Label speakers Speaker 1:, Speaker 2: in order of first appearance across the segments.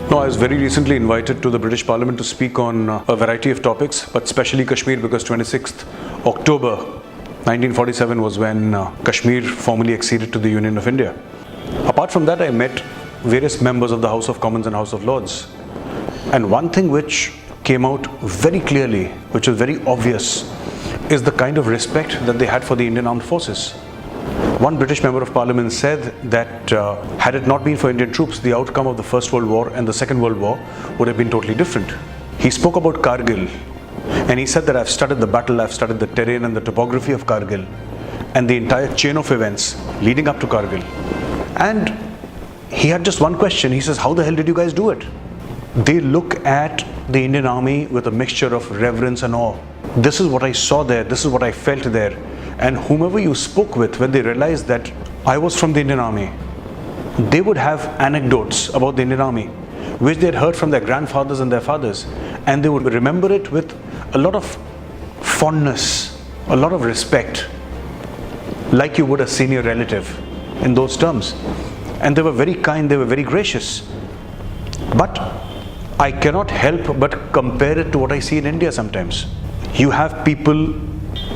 Speaker 1: No, I was very recently invited to the British Parliament to speak on a variety of topics, but especially Kashmir, because 26th October 1947 was when Kashmir formally acceded to the Union of India. Apart from that, I met various members of the House of Commons and House of Lords. And one thing which came out very clearly, which was very obvious, is the kind of respect that they had for the Indian Armed Forces. One British Member of Parliament said that had it not been for Indian troops, the outcome of the First World War and the Second World War would have been totally different. He spoke about Kargil, and he said that I've studied the battle, I've studied the terrain and the topography of Kargil and the entire chain of events leading up to Kargil. And he had just one question. He says, how the hell did you guys do it? They look at the Indian Army with a mixture of reverence and awe. This is what I saw there, this is what I felt there. And whomever you spoke with, when they realized that I was from the Indian Army, they would have anecdotes about the Indian Army, which they had heard from their grandfathers and their fathers. And they would remember it with a lot of fondness, a lot of respect, like you would a senior relative in those terms. And they were very kind, they were very gracious. But I cannot help but compare it to what I see in India sometimes. You have people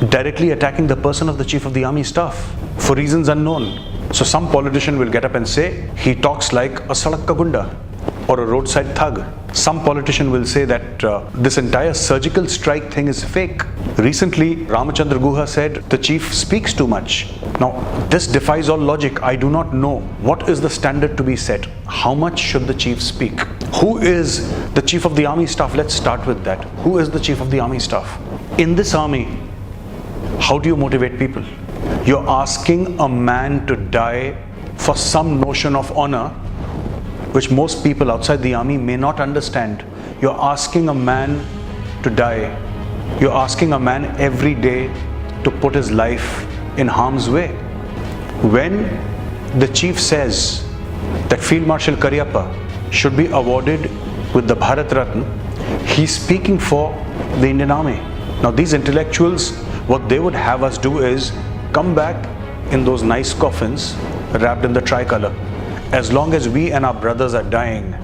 Speaker 1: directly attacking the person of the Chief of the Army Staff for reasons unknown. So some politician will get up and say, he talks like a sadak ka gunda or a roadside thug. Some politician will say that this entire surgical strike thing is fake. Recently, Ramachandra Guha said, the chief speaks too much. Now, this defies all logic. I do not know what is the standard to be set. How much should the chief speak? Who is the Chief of the Army Staff? Let's start with that. Who is the Chief of the Army Staff? In this army, how do you motivate people? You're asking a man to die for some notion of honor, which most people outside the army may not understand. You're asking a man to die. You're asking a man every day to put his life in harm's way. When the chief says that Field Marshal Cariappa should be awarded with the Bharat Ratna, he's speaking for the Indian Army. Now these intellectuals, what they would have us do is come back in those nice coffins wrapped in the tricolor. As long as we and our brothers are dying,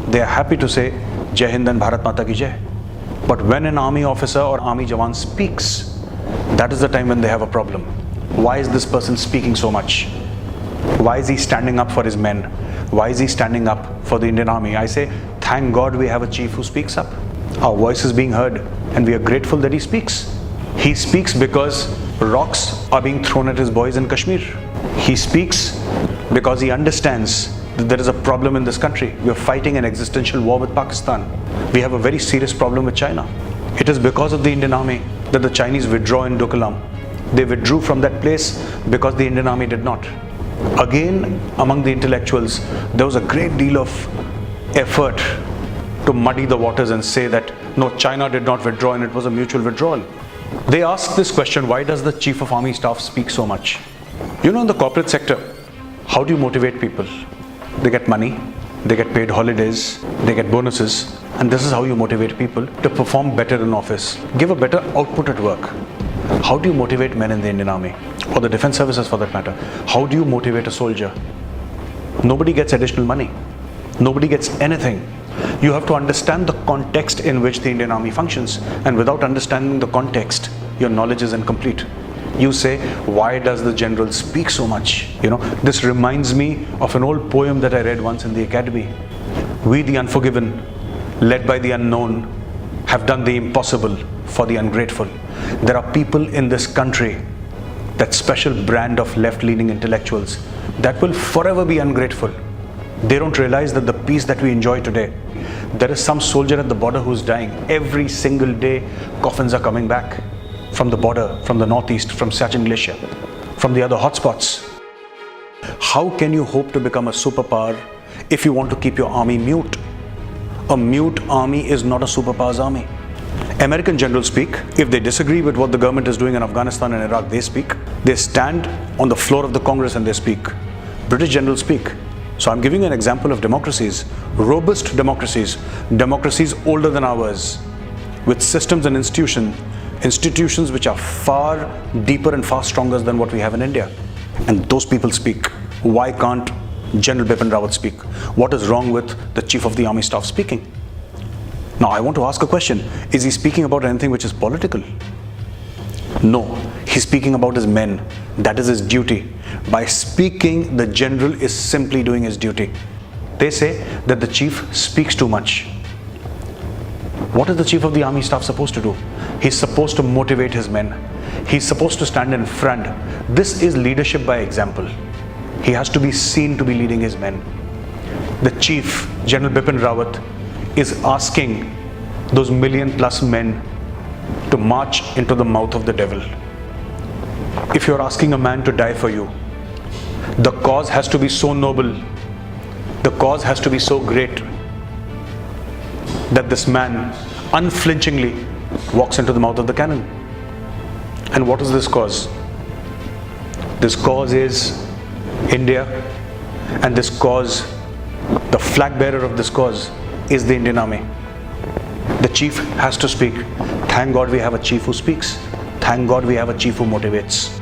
Speaker 1: they are happy to say Jai Hind and Bharat Mata ki Jai. But when an army officer or army jawan speaks, that is the time when they have a problem. Why is this person speaking so much? Why is he standing up for his men? Why is he standing up for the Indian Army? I say, thank God we have a chief who speaks up. Our voice is being heard and we are grateful that he speaks. He speaks because rocks are being thrown at his boys in Kashmir. He speaks because he understands that there is a problem in this country. We are fighting an existential war with Pakistan. We have a very serious problem with China. It is because of the Indian Army that the Chinese withdraw in Doklam. They withdrew from that place because the Indian Army did not. Again, among the intellectuals, there was a great deal of effort to muddy the waters and say that no, China did not withdraw and it was a mutual withdrawal. They asked this question, why does the Chief of Army Staff speak so much? You know, in the corporate sector, how do you motivate people? They get money, they get paid holidays, they get bonuses, and this is how you motivate people to perform better in office, give a better output at work. How do you motivate men in the Indian Army, or the defense services for that matter? How do you motivate a soldier? Nobody gets additional money. Nobody gets anything. You have to understand the context in which the Indian Army functions, and without understanding the context, your knowledge is incomplete. You say, why does the general speak so much? You know, this reminds me of an old poem that I read once in the academy. We the unforgiven, led by the unknown, have done the impossible for the ungrateful. There are people in this country, that special brand of left-leaning intellectuals, that will forever be ungrateful. They don't realize that the peace that we enjoy today, there is some soldier at the border who's dying. Every single day, coffins are coming back from the border, from the northeast, from Siachen Glacier, from the other hotspots. How can you hope to become a superpower if you want to keep your army mute? A mute army is not a superpower's army. American generals speak. If they disagree with what the government is doing in Afghanistan and Iraq, they speak. They stand on the floor of the Congress and they speak. British generals speak. So I'm giving an example of democracies, robust democracies, democracies older than ours, with systems and institutions which are far deeper and far stronger than what we have in India. And those people speak. Why can't General Bipin Rawat speak? What is wrong with the Chief of the Army Staff speaking? Now, I want to ask a question. Is he speaking about anything which is political? No, he's speaking about his men. That is his duty. By speaking, the general is simply doing his duty. They say that the chief speaks too much. What is the Chief of the Army Staff supposed to do? He's supposed to motivate his men. He's supposed to stand in front. This is leadership by example. He has to be seen to be leading his men. The Chief, General Bipin Rawat, is asking those million-plus men to march into the mouth of the devil. If you're asking a man to die for you, the cause has to be so noble, the cause has to be so great, that this man unflinchingly walks into the mouth of the cannon. And what is this cause? This cause is India, and this cause, the flag bearer of this cause is the Indian Army. The chief has to speak. Thank God we have a chief who speaks. Thank God we have a chief who motivates.